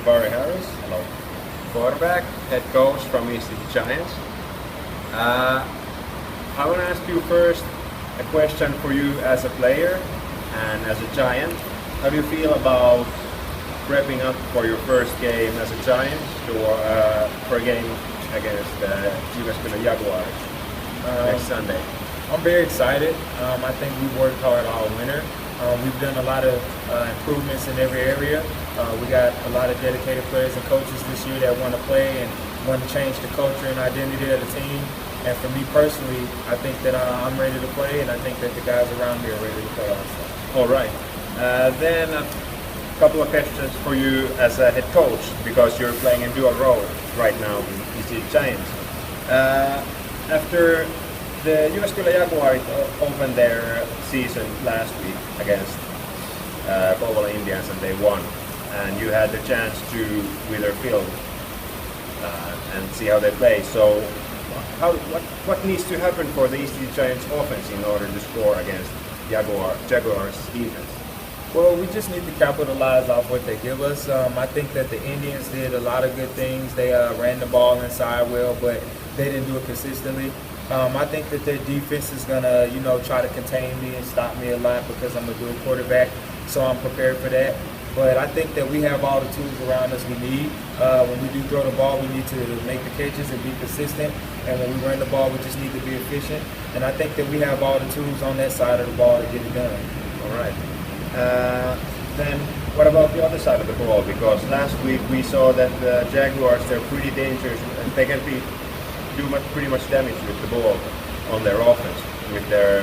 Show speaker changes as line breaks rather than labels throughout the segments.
Jabari Harrisin.
Hello.
Quarterback, head coach from ECG Giants. I want to ask you first a question for you as a player and as a Giant. How do you feel about prepping up for your first game as a Giant or for a game against Jaguars next Sunday?
I'm very excited. I think we've worked hard all winter. We've done a lot of improvements in every area. We got a lot of dedicated players and coaches this year that want to play and want to change the culture and identity of the team. And for me personally, I think that I'm ready to play, and I think that the guys around me are ready to play also.
All right. Then a couple of questions for you as a head coach, because you're playing a dual role right now in ECG Giants. After the Jaguars opened their season last week against Global Indians and they won, and you had the chance to with their film and see how they play. So what needs to happen for the ECG Giants offense in order to score against Jaguars defense?
Well, we just need to capitalize off what they give us. I think that the Indians did a lot of good things. They ran the ball inside well, but they didn't do it consistently. I think that their defense is gonna, try to contain me and stop me a lot because I'm a good quarterback. So I'm prepared for that. But I think that we have all the tools around us we need. When we do throw the ball, we need to make the catches and be consistent. And when we run the ball, we just need to be efficient. And I think that we have all the tools on that side of the ball to get it done.
All right. Then what about the other side of the ball? Because last week we saw that the Jaguars, they're pretty dangerous and they can do pretty much damage with the ball on their offense with their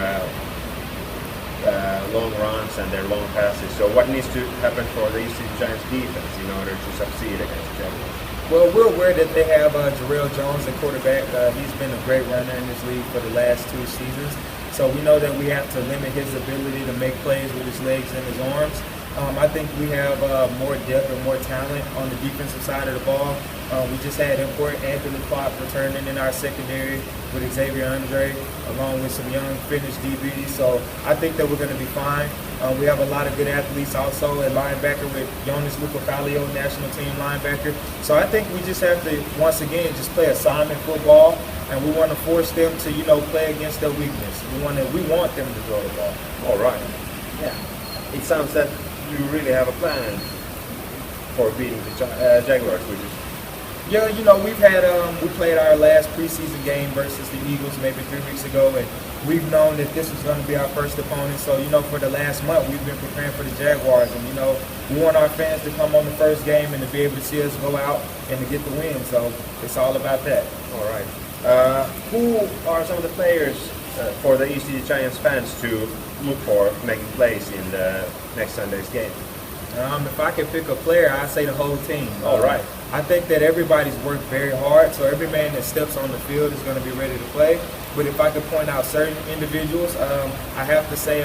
long runs and their long passes. So what needs to happen for the ECG Giants defense in order to succeed against the Jaguars?
Well, we're aware that they have Jarrell Jones at quarterback. He's been a great runner in this league for the last 2 seasons. So we know that we have to limit his ability to make plays with his legs and his arms. I think we have more depth and more talent on the defensive side of the ball. We just had import Anthony Clark returning in our secondary with Xavier Andre, along with some young finished DBs. So I think that we're going to be fine. We have a lot of good athletes also at linebacker with Jonas Lucafalio, national team linebacker. So I think we just have to, once again, just play assignment football, and we want to force them to, play against their weakness. We want them to throw the ball.
All right. Yeah. It sounds that you really have a plan for beating the Jaguars, which is...
Yeah, we've had we played our last preseason game versus the Eagles maybe 3 weeks ago, and we've known that this was going to be our first opponent. So, for the last month, we've been preparing for the Jaguars, and we want our fans to come on the first game and to be able to see us go out and to get the win. So it's all about that.
All right. Who are some of the players for the ECG Giants fans to look for making plays in the next Sunday's game?
If I could pick a player, I'd say the whole team.
All right.
I think that everybody's worked very hard, so every man that steps on the field is going to be ready to play. But if I could point out certain individuals, I have to say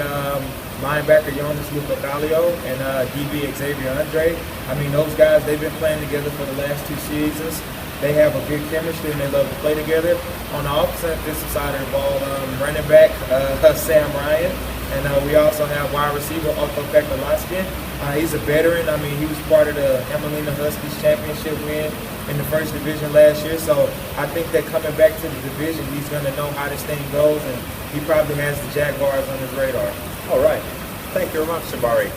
linebacker Jonas Lucafalio and DB Xavier Andre. I mean, those guys, they've been playing together for the last 2 seasons. They have a good chemistry and they love to play together. On the opposite side of the ball, running back Sam Ryan. And we also have wide receiver Otto Pekalatskin. He's a veteran. I mean, he was part of the Emelina Huskies championship win in the first division last year. So I think that coming back to the division, he's going to know how this thing goes, and he probably has the Jaguars on his radar.
All right. Thank you very much, Jabari.